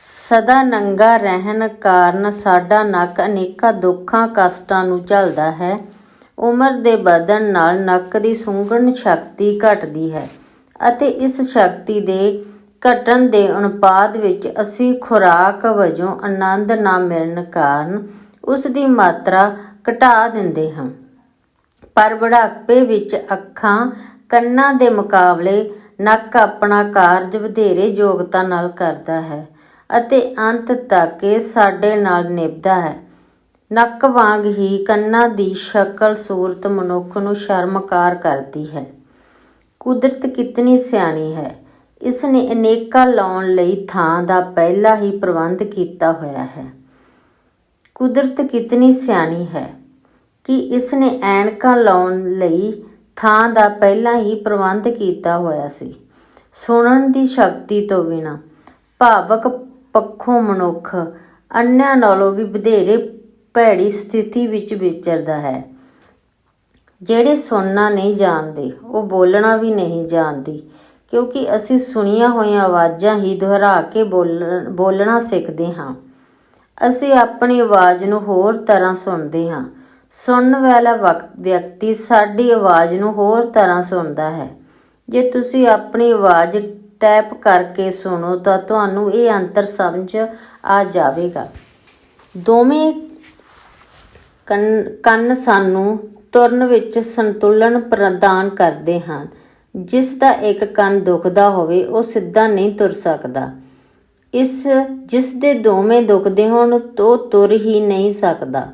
ਸਦਾ ਨੰਗਾ ਰਹਿਣ ਕਾਰਨ ਸਾਡਾ ਨੱਕ ਅਨੇਕਾਂ ਦੁੱਖਾਂ ਕਸ਼ਟਾਂ ਨੂੰ ਝੱਲਦਾ ਹੈ। ਉਮਰ ਦੇ ਵਧਣ ਨਾਲ ਨੱਕ ਦੀ ਸੁੰਘਣ ਸ਼ਕਤੀ ਘਟਦੀ ਹੈ ਅਤੇ ਇਸ ਸ਼ਕਤੀ ਦੇ ਘਟਣ ਦੇ ਅਨੁਪਾਤ ਵਿੱਚ ਅਸੀਂ ਖੁਰਾਕ ਵਜੋਂ ਆਨੰਦ ਨਾ ਮਿਲਣ ਕਾਰਨ ਉਸ ਦੀ ਮਾਤਰਾ ਘਟਾ ਦਿੰਦੇ ਹਾਂ। ਪਰ ਬੁਢਾਪੇ ਵਿੱਚ ਅੱਖਾਂ, ਕੰਨਾਂ ਦੇ ਮੁਕਾਬਲੇ ਨੱਕ ਆਪਣਾ ਕਾਰਜ ਵਧੇਰੇ ਯੋਗਤਾ ਨਾਲ ਕਰਦਾ ਹੈ ਅਤੇ ਅੰਤ ਤੱਕ ਇਹ ਸਾਡੇ ਨਾਲ ਨਿਭਦਾ ਹੈ। ਨੱਕ ਵਾਂਗ ਹੀ ਕੰਨਾਂ ਦੀ ਸ਼ਕਲ ਸੂਰਤ ਮਨੁੱਖ ਨੂੰ ਸ਼ਰਮਸਾਰ ਕਰਦੀ ਹੈ। ਕੁਦਰਤ ਕਿਤਨੀ ਸਿਆਣੀ ਹੈ, ਇਸ ਨੇ ਅਨੇਕਾਂ ਲਾਉਣ ਲਈ ਥਾਂ ਦਾ ਪਹਿਲਾਂ ਹੀ ਪ੍ਰਬੰਧ ਕੀਤਾ ਹੋਇਆ ਹੈ। ਕੁਦਰਤ ਕਿਤਨੀ ਸਿਆਣੀ ਹੈ ਕਿ ਇਸ ਨੇ ਐਨਕਾਂ ਲਾਉਣ ਲਈ ਥਾਂ ਦਾ ਪਹਿਲਾਂ ਹੀ ਪ੍ਰਬੰਧ ਕੀਤਾ ਹੋਇਆ ਸੀ। ਸੁਣਨ ਦੀ ਸ਼ਕਤੀ ਤੋਂ ਬਿਨਾਂ ਭਾਵਕ ਪੱਖੋਂ ਮਨੁੱਖ ਅੰਨ੍ਹਿਆਂ ਨਾਲੋਂ ਵੀ ਵਧੇਰੇ ਭੈੜੀ ਸਥਿਤੀ ਵਿੱਚ ਵਿਚਰਦਾ ਹੈ। ਜਿਹੜੇ ਸੁਣਨਾ ਨਹੀਂ ਜਾਣਦੇ ਉਹ ਬੋਲਣਾ ਵੀ ਨਹੀਂ ਜਾਣਦੇ, ਕਿਉਂਕਿ ਅਸੀਂ ਸੁਣੀਆਂ ਹੋਈਆਂ ਆਵਾਜ਼ਾਂ ਹੀ ਦੁਹਰਾ ਕੇ ਬੋਲਣਾ ਸਿੱਖਦੇ ਹਾਂ। ਅਸੀਂ ਆਪਣੀ ਆਵਾਜ਼ ਨੂੰ ਹੋਰ ਤਰ੍ਹਾਂ ਸੁਣਦੇ ਹਾਂ। ਸੁਣਨ ਵਾਲਾ ਵਿਅਕਤੀ ਸਾਡੀ ਆਵਾਜ਼ ਨੂੰ ਹੋਰ ਤਰ੍ਹਾਂ ਸੁਣਦਾ ਹੈ। ਜੇ ਤੁਸੀਂ ਆਪਣੀ ਆਵਾਜ਼ ਟੈਪ ਕਰਕੇ ਸੁਣੋ ਤਾਂ ਤੁਹਾਨੂੰ ਇਹ ਅੰਤਰ ਸਮਝ ਆ ਜਾਵੇਗਾ। ਦੋਵੇਂ ਕੰਨ ਸਾਨੂੰ ਤੁਰਨ ਵਿੱਚ ਸੰਤੁਲਨ ਪ੍ਰਦਾਨ ਕਰਦੇ ਹਨ। ਜਿਸ ਦਾ ਇੱਕ ਕੰਨ ਦੁਖਦਾ ਹੋਵੇ ਉਹ ਸਿੱਧਾ ਨਹੀਂ ਤੁਰ ਸਕਦਾ। ਜਿਸ ਦੇ ਦੋਵੇਂ ਦੁਖਦੇ ਹੋਣ ਉਹ ਤੁਰ ਹੀ ਨਹੀਂ ਸਕਦਾ।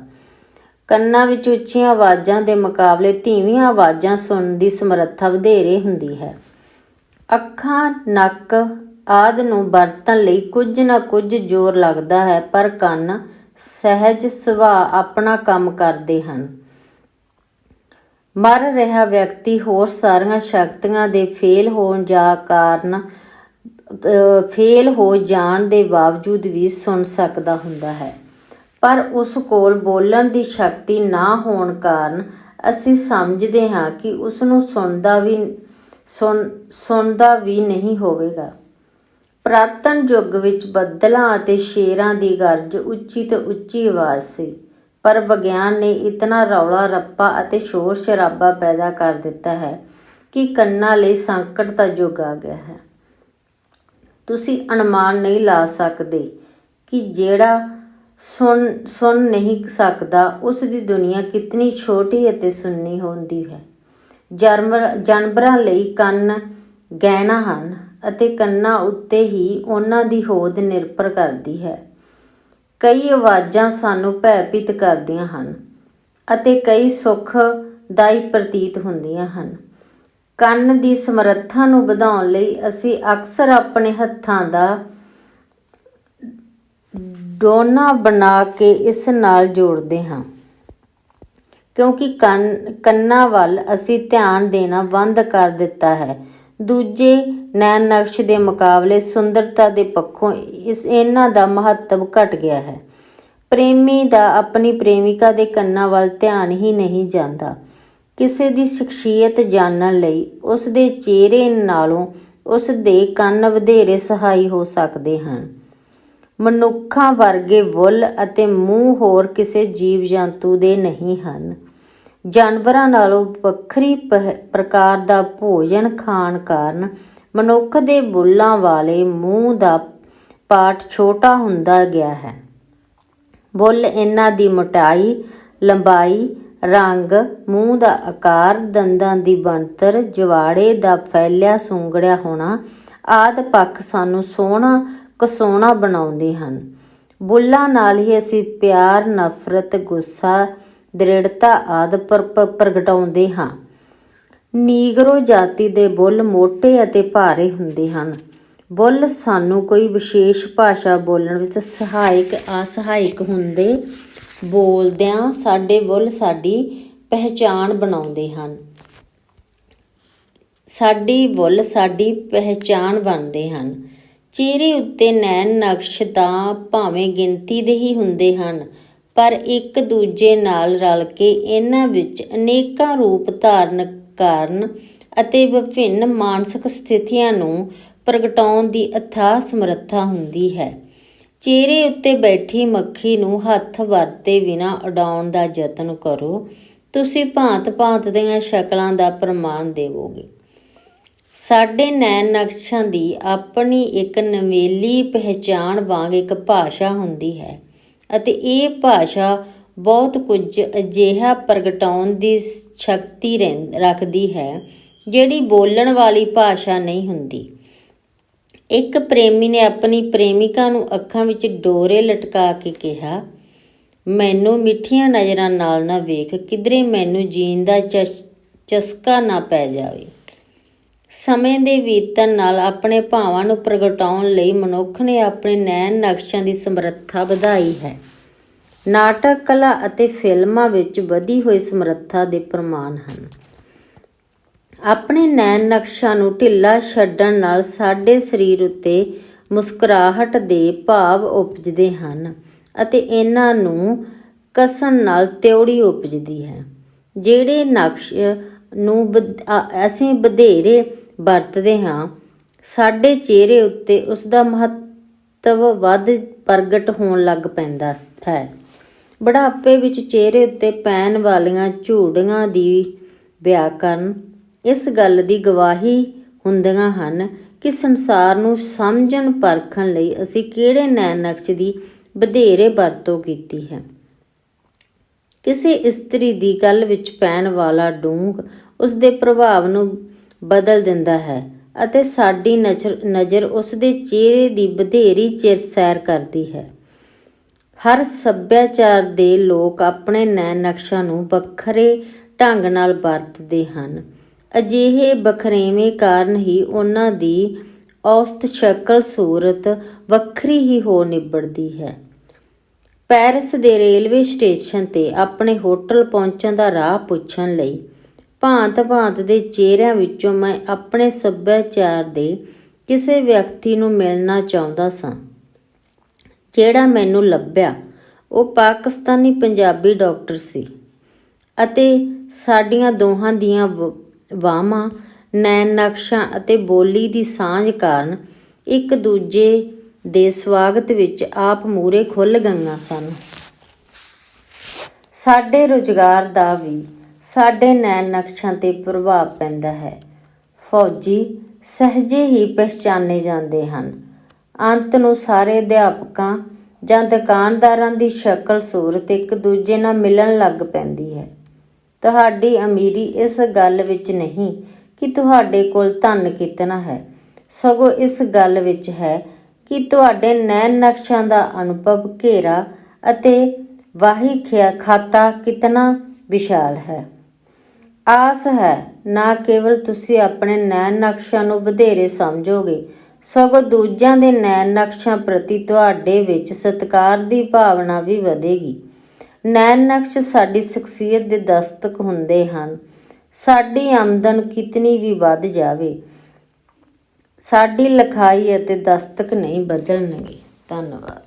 ਕੰਨਾਂ ਵਿੱਚ ਉੱਚੀਆਂ ਆਵਾਜ਼ਾਂ ਦੇ ਮੁਕਾਬਲੇ ਧੀਮੀਆਂ ਆਵਾਜ਼ਾਂ ਸੁਣਨ ਦੀ ਸਮਰੱਥਾ ਵਧੇਰੇ ਹੁੰਦੀ ਹੈ। ਅੱਖਾਂ, ਨੱਕ ਆਦਿ ਨੂੰ ਵਰਤਣ ਲਈ ਕੁਝ ਨਾ ਕੁਝ ਜ਼ੋਰ ਲੱਗਦਾ ਹੈ, ਪਰ ਕੰਨ ਸਹਿਜ ਸੁਭਾਅ ਆਪਣਾ ਕੰਮ ਕਰਦੇ ਹਨ। ਮਰ ਰਿਹਾ ਵਿਅਕਤੀ ਹੋਰ ਸਾਰੀਆਂ ਸ਼ਕਤੀਆਂ ਦੇ ਫੇਲ ਹੋ ਜਾਣ ਦੇ ਬਾਵਜੂਦ ਵੀ ਸੁਣ ਸਕਦਾ ਹੁੰਦਾ ਹੈ, ਪਰ ਉਸ ਕੋਲ ਬੋਲਣ ਦੀ ਸ਼ਕਤੀ ਨਾ ਹੋਣ ਕਾਰਨ ਅਸੀਂ ਸਮਝਦੇ ਹਾਂ ਕਿ ਉਸ ਨੂੰ ਸੁਣਦਾ ਵੀ ਨਹੀਂ ਹੋਵੇਗਾ। ਪੁਰਾਤਨ ਯੁੱਗ ਵਿੱਚ ਬੱਦਲਾਂ ਅਤੇ ਸ਼ੇਰਾਂ ਦੀ ਗਰਜ ਉੱਚੀ ਤੋਂ ਉੱਚੀ ਆਵਾਜ਼ ਸੀ, ਪਰ ਵਿਗਿਆਨ ਨੇ ਇਤਨਾ ਰੌਲਾ ਰੱਪਾ ਅਤੇ ਸ਼ੋਰ ਸ਼ਰਾਬਾ ਪੈਦਾ ਕਰ ਦਿੱਤਾ ਹੈ ਕਿ ਕੰਨਾਂ ਲਈ ਸੰਕਟ ਦਾ ਯੁੱਗ ਆ ਗਿਆ ਹੈ। ਤੁਸੀਂ ਅਨੁਮਾਨ ਨਹੀਂ ਲਾ ਸਕਦੇ ਕਿ ਜਿਹੜਾ ਸੁਣ ਨਹੀਂ ਸਕਦਾ ਉਸ ਦੀ ਦੁਨੀਆ ਕਿਤਨੀ ਛੋਟੀ ਅਤੇ ਸੁੰਨੀ ਹੁੰਦੀ ਹੈ। ਜਾਨਵਰਾਂ ਲਈ ਕੰਨ ਗਹਿਣਾ ਹਨ ਅਤੇ ਕੰਨਾਂ ਉੱਤੇ ਹੀ ਉਹਨਾਂ ਦੀ ਹੋਂਦ ਨਿਰਭਰ ਕਰਦੀ ਹੈ। ਕਈ ਆਵਾਜ਼ਾਂ ਸਾਨੂੰ ਭੈਭੀਤ ਕਰਦੀਆਂ ਹਨ ਅਤੇ ਕਈ ਸੁੱਖ ਦਾਈ ਪ੍ਰਤੀਤ ਹੁੰਦੀਆਂ ਹਨ। ਕੰਨ ਦੀ ਸਮਰੱਥਾ ਨੂੰ ਵਧਾਉਣ ਲਈ ਅਸੀਂ ਅਕਸਰ ਆਪਣੇ ਹੱਥਾਂ ਦਾ ਡੋਨਾ ਬਣਾ ਕੇ ਇਸ ਨਾਲ ਜੋੜਦੇ ਹਾਂ, ਕਿਉਂਕਿ ਕੰਨਾਂ ਵੱਲ ਅਸੀਂ ਧਿਆਨ ਦੇਣਾ ਬੰਦ ਕਰ ਦਿੱਤਾ ਹੈ। ਦੂਜੇ ਨੈਣ ਨਕਸ਼ ਦੇ ਮੁਕਾਬਲੇ ਸੁੰਦਰਤਾ ਦੇ ਪੱਖੋਂ ਇਹਨਾਂ ਦਾ ਮਹੱਤਵ ਘਟ ਗਿਆ ਹੈ। ਪ੍ਰੇਮੀ ਦਾ ਆਪਣੀ ਪ੍ਰੇਮਿਕਾ ਦੇ ਕੰਨਾਂ ਵੱਲ ਧਿਆਨ ਹੀ ਨਹੀਂ ਜਾਂਦਾ। ਕਿਸੇ ਦੀ ਸ਼ਖਸੀਅਤ ਜਾਣਨ ਲਈ ਉਸ ਦੇ ਚਿਹਰੇ ਨਾਲੋਂ ਉਸ ਦੇ ਕੰਨ ਵਧੇਰੇ ਸਹਾਈ ਹੋ ਸਕਦੇ ਹਨ। ਮਨੁੱਖਾਂ ਵਰਗੇ ਬੁੱਲ੍ਹ ਅਤੇ ਮੂੰਹ ਹੋਰ ਕਿਸੇ ਜੀਵ ਜੰਤੂ ਦੇ ਨਹੀਂ ਹਨ। ਜਾਨਵਰਾਂ ਨਾਲੋਂ ਵੱਖਰੀ ਪ੍ਰਕਾਰ ਦਾ ਭੋਜਨ ਖਾਣ ਕਾਰਨ ਮਨੁੱਖ ਦੇ ਬੁੱਲ੍ਹਾਂ ਵਾਲੇ ਮੂੰਹ ਦਾ ਪਾਰਟ ਛੋਟਾ ਹੁੰਦਾ ਗਿਆ ਹੈ। ਬੁੱਲ੍ਹ ਇਹਨਾਂ ਦੀ ਮੋਟਾਈ, ਲੰਬਾਈ, ਰੰਗ, ਮੂੰਹ ਦਾ ਆਕਾਰ, ਦੰਦਾਂ ਦੀ ਬਣਤਰ, ਜਵਾੜੇ ਦਾ ਫੈਲਿਆ ਸੁੰਗੜਿਆ ਹੋਣਾ ਆਦਿ ਪੱਖ ਸਾਨੂੰ ਕਸਾਉਣਾ ਬਣਾਉਂਦੇ ਹਨ। ਬੁੱਲ੍ਹਾਂ ਨਾਲ ਹੀ ਅਸੀਂ ਪਿਆਰ, ਨਫ਼ਰਤ, ਗੁੱਸਾ, ਦ੍ਰਿੜਤਾ ਆਦਿ ਪ੍ਰਗਟਾਉਂਦੇ ਹਾਂ। ਨੀਗਰੋ ਜਾਤੀ ਦੇ ਬੁੱਲ੍ਹ ਮੋਟੇ ਅਤੇ ਭਾਰੇ ਹੁੰਦੇ ਹਨ। ਬੁੱਲ੍ਹ ਸਾਨੂੰ ਕੋਈ ਵਿਸ਼ੇਸ਼ ਭਾਸ਼ਾ ਬੋਲਣ ਵਿੱਚ ਅਸਹਾਇਕ ਹੁੰਦੇ ਬੋਲਦਿਆਂ ਸਾਡੇ ਬੁੱਲ੍ਹ ਸਾਡੀ ਪਹਿਚਾਣ ਬਣਾਉਂਦੇ ਹਨ। ਬਣਦੇ ਹਨ। ਚਿਹਰੇ ਉੱਤੇ ਨੈਣ ਨਕਸ਼ ਤਾਂ ਭਾਵੇਂ ਗਿਣਤੀ ਦੇ ਹੀ ਹੁੰਦੇ ਹਨ, ਪਰ ਇੱਕ ਦੂਜੇ ਨਾਲ ਰਲ ਕੇ ਇਹਨਾਂ ਵਿੱਚ ਅਨੇਕਾਂ ਰੂਪ ਧਾਰਨ ਕਰਨ ਅਤੇ ਵਿਭਿੰਨ ਮਾਨਸਿਕ ਸਥਿਤੀਆਂ ਨੂੰ ਪ੍ਰਗਟਾਉਣ ਦੀ ਅਥਾਹ ਸਮਰੱਥਾ ਹੁੰਦੀ ਹੈ। ਚਿਹਰੇ ਉੱਤੇ ਬੈਠੀ ਮੱਖੀ ਨੂੰ ਹੱਥ ਵਰਤੇ ਬਿਨਾਂ ਉਡਾਉਣ ਦਾ ਯਤਨ ਕਰੋ, ਤੁਸੀਂ ਭਾਂਤ-ਭਾਂਤ ਦੀਆਂ ਸ਼ਕਲਾਂ ਦਾ ਪ੍ਰਮਾਣ ਦੇਵੋਗੇ। ਸਾਡੇ ਨੈਣ ਨਕਸ਼ਾਂ ਦੀ ਆਪਣੀ ਇੱਕ ਨਿਵੇਲੀ ਪਹਿਚਾਣ ਵਾਂਗ ਇੱਕ ਭਾਸ਼ਾ ਹੁੰਦੀ ਹੈ ਅਤੇ ਇਹ ਭਾਸ਼ਾ ਬਹੁਤ ਕੁਝ ਅਜਿਹਾ ਪ੍ਰਗਟਾਉਣ ਦੀ ਸ਼ਕਤੀ ਰੱਖਦੀ ਹੈ ਜਿਹੜੀ ਬੋਲਣ ਵਾਲੀ ਭਾਸ਼ਾ ਨਹੀਂ ਹੁੰਦੀ। ਇੱਕ ਪ੍ਰੇਮੀ ਨੇ ਆਪਣੀ ਪ੍ਰੇਮਿਕਾ ਨੂੰ ਅੱਖਾਂ ਵਿੱਚ ਡੋਰੇ ਲਟਕਾ ਕੇ ਕਿਹਾ, ਮੈਨੂੰ ਮਿੱਠੀਆਂ ਨਜ਼ਰਾਂ ਨਾਲ ਨਾ ਵੇਖ, ਕਿਧਰੇ ਮੈਨੂੰ ਜੀਣ ਦਾ ਚਸਕਾ ਨਾ ਪੈ ਜਾਵੇ। ਸਮੇਂ ਦੇ ਬੀਤਣ ਨਾਲ ਆਪਣੇ ਭਾਵਾਂ ਨੂੰ ਪ੍ਰਗਟਾਉਣ ਲਈ ਮਨੁੱਖ ਨੇ ਆਪਣੇ ਨੈਣ ਨਕਸ਼ਾਂ ਦੀ ਸਮਰੱਥਾ ਵਧਾਈ ਹੈ। ਨਾਟਕ ਕਲਾ ਅਤੇ ਫਿਲਮਾਂ ਵਿੱਚ ਵਧੀ ਹੋਈ ਸਮਰੱਥਾ ਦੇ ਪ੍ਰਮਾਣ ਹਨ। ਆਪਣੇ ਨੈਣ ਨਕਸ਼ਾਂ ਨੂੰ ਢਿੱਲਾ ਛੱਡਣ ਨਾਲ ਸਾਡੇ ਸਰੀਰ ਉੱਤੇ ਮੁਸਕਰਾਹਟ ਦੇ ਭਾਵ ਉਪਜਦੇ ਹਨ ਅਤੇ ਇਹਨਾਂ ਨੂੰ ਕਸਣ ਨਾਲ ਤਿਉੜੀ ਉਪਜਦੀ ਹੈ। ਜਿਹੜੇ ਨਕਸ਼ ਨੂੰ ਅਸੀਂ ਵਧੇਰੇ ਵਰਤਦੇ ਹਾਂ, ਸਾਡੇ ਚਿਹਰੇ ਉੱਤੇ ਉਸ ਦਾ ਮਹੱਤਵ ਵੱਧ ਪ੍ਰਗਟ ਹੋਣ ਲੱਗ ਪੈਂਦਾ ਹੈ। ਬੁਢਾਪੇ ਵਿੱਚ ਚਿਹਰੇ ਉੱਤੇ ਪੈਣ ਵਾਲੀਆਂ ਝੁਰੜੀਆਂ ਦੀ ਵਿਆਕਰਨ ਇਸ ਗੱਲ ਦੀ ਗਵਾਹੀ ਹੁੰਦੀਆਂ ਹਨ ਕਿ ਸੰਸਾਰ ਨੂੰ ਸਮਝਣ ਪਰਖਣ ਲਈ ਅਸੀਂ ਕਿਹੜੇ ਨੈਣ ਨਕਸ਼ ਦੀ ਵਧੇਰੇ ਵਰਤੋਂ ਕੀਤੀ ਹੈ। ਕਿਸੇ ਇਸਤਰੀ ਦੀ ਗੱਲ ਵਿੱਚ ਪੈਣ ਵਾਲਾ ਡੂੰਘ ਉਸ ਦੇ ਪ੍ਰਭਾਵ ਨੂੰ ਬਦਲ ਦਿੰਦਾ ਹੈ ਅਤੇ ਸਾਡੀ ਨਜ਼ਰ ਉਸ ਦੇ ਚਿਹਰੇ ਦੀ ਵਧੇਰੀ ਚਿਰ ਸੈਰ ਕਰਦੀ ਹੈ। ਹਰ ਸੱਭਿਆਚਾਰ ਦੇ ਲੋਕ ਆਪਣੇ ਨੈਣ ਨਕਸ਼ਾਂ ਨੂੰ ਵੱਖਰੇ ਢੰਗ ਨਾਲ ਵਰਤਦੇ ਹਨ। ਅਜਿਹੇ ਵਖਰੇਵੇਂ ਕਾਰਨ ਹੀ ਉਹਨਾਂ ਦੀ ਔਸਤ ਸ਼ਕਲ ਸੂਰਤ ਵੱਖਰੀ ਹੀ ਹੋ ਨਿਬੜਦੀ ਹੈ। ਪੈਰਿਸ ਦੇ ਰੇਲਵੇ ਸਟੇਸ਼ਨ 'ਤੇ ਆਪਣੇ ਹੋਟਲ ਪਹੁੰਚਣ ਦਾ ਰਾਹ ਪੁੱਛਣ ਲਈ ਭਾਂਤ-ਭਾਂਤ ਦੇ ਚਿਹਰਿਆਂ ਵਿੱਚੋਂ ਮੈਂ ਆਪਣੇ ਸੱਭਿਆਚਾਰ ਦੇ ਕਿਸੇ ਵਿਅਕਤੀ ਨੂੰ ਮਿਲਣਾ ਚਾਹੁੰਦਾ ਸਾਂ। ਜਿਹੜਾ ਮੈਨੂੰ ਲੱਭਿਆ ਉਹ ਪਾਕਿਸਤਾਨੀ ਪੰਜਾਬੀ ਡਾਕਟਰ ਸੀ ਅਤੇ ਸਾਡੀਆਂ ਦੋਹਾਂ ਦੀਆਂ ਵਾਹਾਂ, ਨੈਣ ਨਕਸ਼ਾਂ ਅਤੇ ਬੋਲੀ ਦੀ ਸਾਂਝ ਕਾਰਨ ਇੱਕ ਦੂਜੇ ਦੇ ਸਵਾਗਤ ਵਿੱਚ ਆਪ ਮੂਹਰੇ ਖੁੱਲ੍ਹ ਗਈਆਂ ਸਨ। ਸਾਡੇ ਰੁਜ਼ਗਾਰ ਦਾ ਵੀ ਸਾਡੇ ਨੈਣ ਨਕਸ਼ਾਂ 'ਤੇ ਪ੍ਰਭਾਵ ਪੈਂਦਾ ਹੈ। ਫੌਜੀ ਸਹਿਜੇ ਹੀ ਪਹਿਚਾਨੇ ਜਾਂਦੇ ਹਨ। ਅੰਤ ਨੂੰ ਸਾਰੇ ਅਧਿਆਪਕਾਂ ਜਾਂ ਦੁਕਾਨਦਾਰਾਂ ਦੀ ਸ਼ਕਲ ਸੂਰਤ ਇੱਕ ਦੂਜੇ ਨਾਲ ਮਿਲਣ ਲੱਗ ਪੈਂਦੀ ਹੈ। ਤੁਹਾਡੀ ਅਮੀਰੀ ਇਸ ਗੱਲ ਵਿੱਚ ਨਹੀਂ ਕਿ ਤੁਹਾਡੇ ਕੋਲ ਧਨ ਕਿਤਨਾ ਹੈ, ਸਗੋਂ ਇਸ ਗੱਲ ਵਿੱਚ ਹੈ ਕਿ ਤੁਹਾਡੇ ਨੈਣ ਨਕਸ਼ਾਂ ਦਾ ਅਨੁਭਵ, ਘੇਰਾ ਅਤੇ ਵਾਹੀ ਖਾਤਾ ਕਿਤਨਾ ਵਿਸ਼ਾਲ ਹੈ। ਆਸ ਹੈ ਨਾ ਕੇਵਲ ਤੁਸੀਂ ਆਪਣੇ ਨੈਣ ਨਕਸ਼ਾਂ ਨੂੰ ਵਧੇਰੇ ਸਮਝੋਗੇ, ਸਗੋਂ ਦੂਜਿਆਂ ਦੇ ਨੈਣ ਨਕਸ਼ਾਂ ਪ੍ਰਤੀ ਤੁਹਾਡੇ ਵਿੱਚ ਸਤਿਕਾਰ ਦੀ ਭਾਵਨਾ ਵੀ ਵਧੇਗੀ। ਨੈਣ ਨਕਸ਼ ਸਾਡੀ ਸ਼ਖਸੀਅਤ ਦੇ ਦਸਤਕ ਹੁੰਦੇ ਹਨ। ਸਾਡੀ ਆਮਦਨ ਕਿਤਨੀ ਵੀ ਵੱਧ ਜਾਵੇ, ਸਾਡੀ ਲਿਖਾਈ ਅਤੇ ਦਸਤਕ ਨਹੀਂ ਬਦਲਣਗੇ। ਧੰਨਵਾਦ।